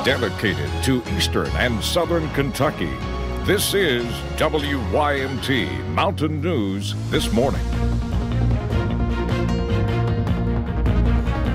dedicated to Eastern and Southern Kentucky. This is WYMT Mountain News This Morning.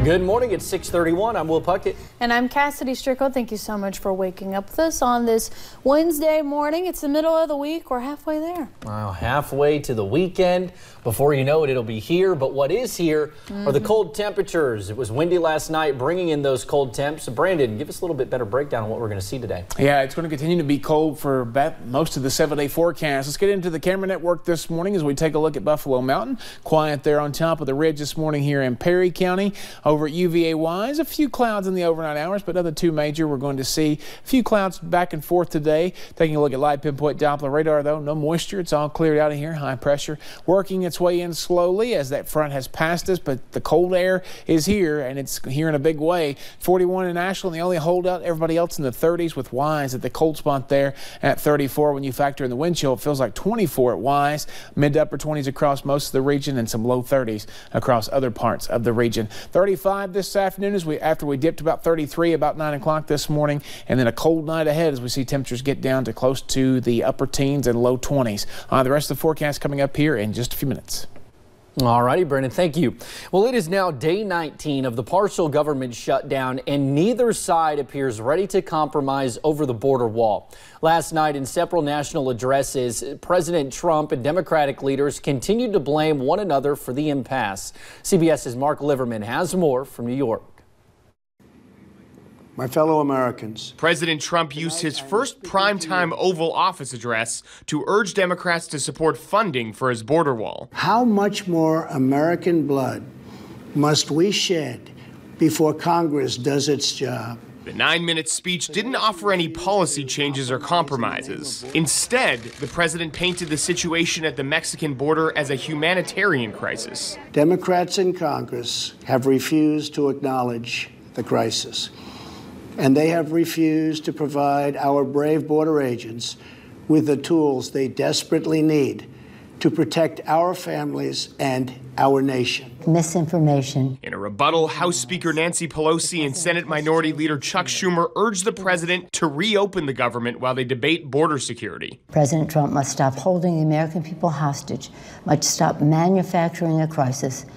Good morning, it's 6:31. I'm Will Puckett. And I'm Cassidy Strickle. Thank you so much for waking up with us on this Wednesday morning. It's the middle of the week. We're halfway there. Wow, halfway to the weekend. Before you know it, it'll be here. But what is here are the cold temperatures. It was windy last night, bringing in those cold temps. So Brandon, give us a little bit better breakdown on what we're going to see today. Yeah, it's going to continue to be cold for most of the 7-day forecast. Let's get into the camera network this morning as we take a look at Buffalo Mountain. Quiet there on top of the ridge this morning here in Perry County. Over at UVA-wise, a few clouds in the overnight hours, but other two major. We're going to see a few clouds back and forth today. Taking a look at live pinpoint Doppler radar, though, no moisture. It's all cleared out of here. High pressure working its way in slowly as that front has passed us, but the cold air is here, and it's here in a big way. 41 in Ashland, the only holdout. Everybody else in the 30s with Wise at the cold spot there at 34. When you factor in the wind chill, it feels like 24 at Wise. Mid to upper 20s across most of the region and some low 30s across other parts of the region. 35 this afternoon after we dipped about 33 about 9 o'clock this morning, and then a cold night ahead as we see temperatures get down to close to the upper teens and low 20s. The rest of the forecast coming up here in just a few minutes. All righty, Brandon, thank you. Well, it is now day 19 of the partial government shutdown, and neither side appears ready to compromise over the border wall. Last night, in several national addresses, President Trump and Democratic leaders continued to blame one another for the impasse. CBS's Mark Liverman has more from New York. My fellow Americans. President Trump used his first primetime Oval Office address to urge Democrats to support funding for his border wall. How much more American blood must we shed before Congress does its job? The 9-minute speech didn't offer any policy changes or compromises. Instead, the president painted the situation at the Mexican border as a humanitarian crisis. Democrats in Congress have refused to acknowledge the crisis, and they have refused to provide our brave border agents with the tools they desperately need to protect our families and our nation. Misinformation. In a rebuttal, House Speaker Nancy Pelosi and Senate Minority Leader Chuck Schumer urged the president to reopen the government while they debate border security. President Trump must stop holding the American people hostage, must stop manufacturing a crisis,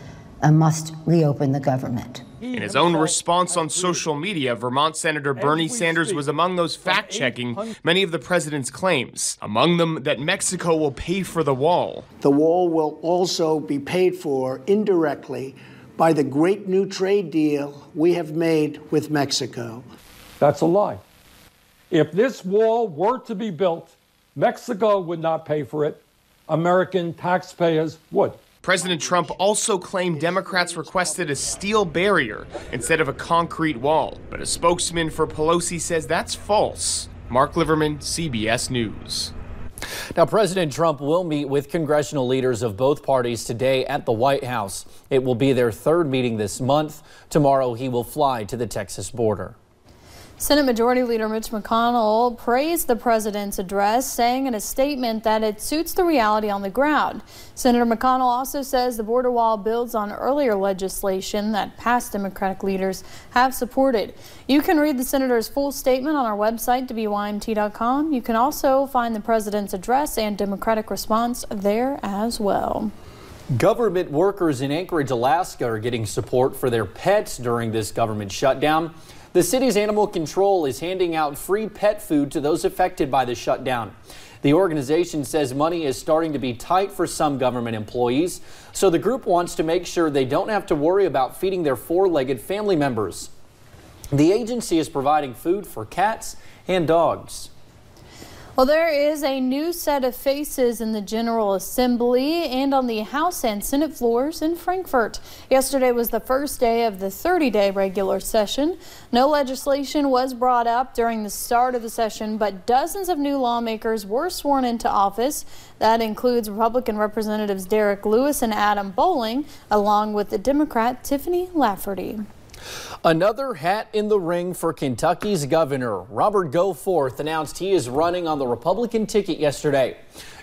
and must reopen the government. In his own response on social media, Vermont Senator Bernie Sanders was among those fact-checking many of the president's claims, among them that Mexico will pay for the wall. The wall will also be paid for indirectly by the great new trade deal we have made with Mexico. That's a lie. If this wall were to be built, Mexico would not pay for it. American taxpayers would. President Trump also claimed Democrats requested a steel barrier instead of a concrete wall, but a spokesman for Pelosi says that's false. Mark Liverman, CBS News. Now, President Trump will meet with congressional leaders of both parties today at the White House. It will be their third meeting this month. Tomorrow, he will fly to the Texas border. Senate Majority Leader Mitch McConnell praised the president's address, saying in a statement that it suits the reality on the ground. Senator McConnell also says the border wall builds on earlier legislation that past Democratic leaders have supported. You can read the senator's full statement on our website, WYMT.com. You can also find the president's address and Democratic response there as well. Government workers in Anchorage, Alaska are getting support for their pets during this government shutdown. The city's animal control is handing out free pet food to those affected by the shutdown. The organization says money is starting to be tight for some government employees, so the group wants to make sure they don't have to worry about feeding their four-legged family members. The agency is providing food for cats and dogs. Well, there is a new set of faces in the General Assembly and on the House and Senate floors in Frankfort. Yesterday was the first day of the 30-day regular session. No legislation was brought up during the start of the session, but dozens of new lawmakers were sworn into office. That includes Republican Representatives Derek Lewis and Adam Bowling, along with the Democrat Tiffany Lafferty. Another hat in the ring for Kentucky's governor. Robert Goforth announced he is running on the Republican ticket yesterday.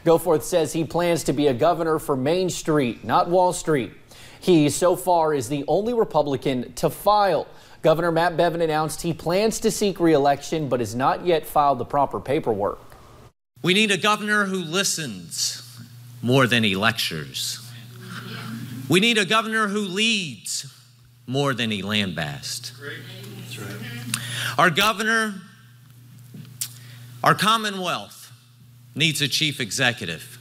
Goforth says he plans to be a governor for Main Street, not Wall Street. He, so far, is the only Republican to file. Governor Matt Bevin announced he plans to seek re-election but has not yet filed the proper paperwork. We need a governor who listens more than he lectures. We need a governor who leads more than he lambasts. That's right. Our governor, our Commonwealth needs a chief executive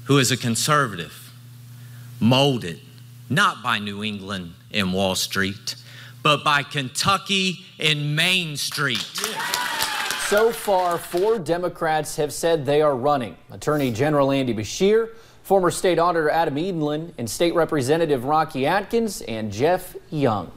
who is a conservative, molded not by New England and Wall Street, but by Kentucky and Main Street. So far, 4 Democrats have said they are running. Attorney General Andy Beshear, former State Auditor Adam Edenlin, and State Representative Rocky Atkins and Jeff Young.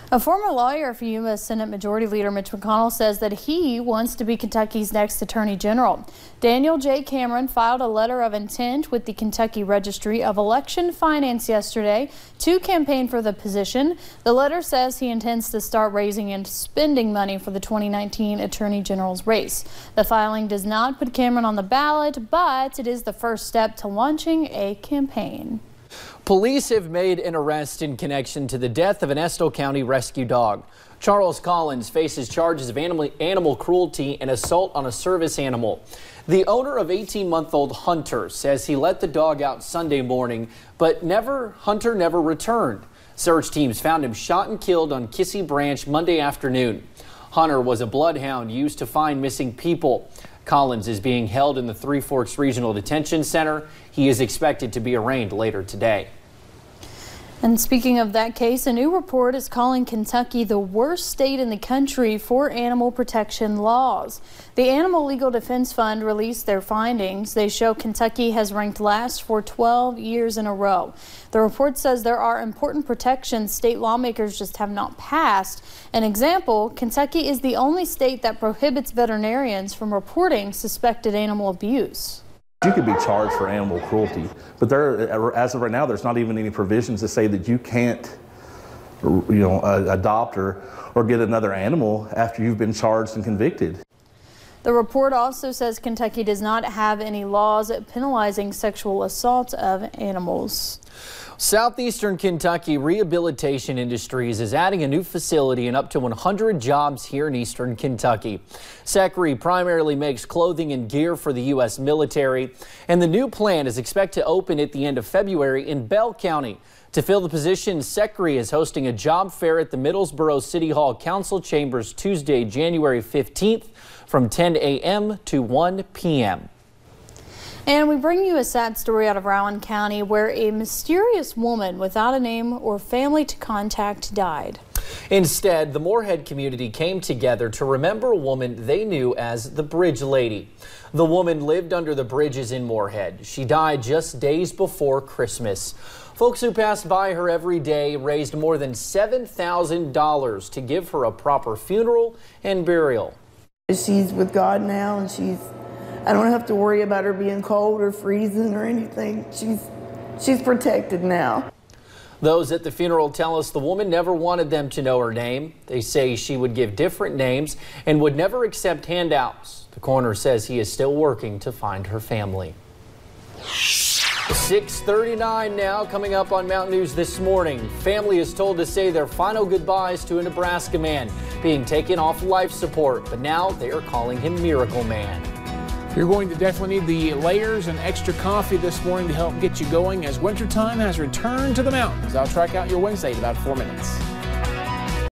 A former lawyer for U.S. Senate Majority Leader Mitch McConnell says that he wants to be Kentucky's next Attorney General. Daniel J. Cameron filed a letter of intent with the Kentucky Registry of Election Finance yesterday to campaign for the position. The letter says he intends to start raising and spending money for the 2019 Attorney General's race. The filing does not put Cameron on the ballot, but it is the first step to launching a campaign. Police have made an arrest in connection to the death of an Estill County rescue dog. Charles Collins faces charges of animal cruelty and assault on a service animal. The owner of 18-month-old Hunter says he let the dog out Sunday morning, but Hunter never returned. Search teams found him shot and killed on Kissy Branch Monday afternoon. Hunter was a bloodhound used to find missing people. Collins is being held in the Three Forks Regional Detention Center. He is expected to be arraigned later today. And speaking of that case, a new report is calling Kentucky the worst state in the country for animal protection laws. The Animal Legal Defense Fund released their findings. They show Kentucky has ranked last for 12 years in a row. The report says there are important protections state lawmakers just have not passed. An example, Kentucky is the only state that prohibits veterinarians from reporting suspected animal abuse. You could be charged for animal cruelty, but as of right now, there's not even any provisions to say that you can't, adopt or get another animal after you've been charged and convicted. The report also says Kentucky does not have any laws penalizing sexual assault of animals. Southeastern Kentucky Rehabilitation Industries is adding a new facility and up to 100 jobs here in eastern Kentucky. SECRE primarily makes clothing and gear for the U.S. military, and the new plant is expected to open at the end of February in Bell County. To fill the position, SECRE is hosting a job fair at the Middlesboro City Hall Council Chambers Tuesday, January 15th from 10 a.m. to 1 p.m. And we bring you a sad story out of Rowan County where a mysterious woman without a name or family to contact died. Instead, the Moorhead community came together to remember a woman they knew as the Bridge Lady. The woman lived under the bridges in Moorhead. She died just days before Christmas. Folks who passed by her every day raised more than $7,000 to give her a proper funeral and burial. She's with God now, and I don't have to worry about her being cold or freezing or anything. She's protected now. Those at the funeral tell us the woman never wanted them to know her name. They say she would give different names and would never accept handouts. The coroner says he is still working to find her family. 6:39 now, coming up on Mountain News this morning. Family is told to say their final goodbyes to a Nebraska man being taken off life support, but now they are calling him Miracle Man. You're going to definitely need the layers and extra coffee this morning to help get you going as wintertime has returned to the mountains. I'll track out your Wednesday in about 4 minutes.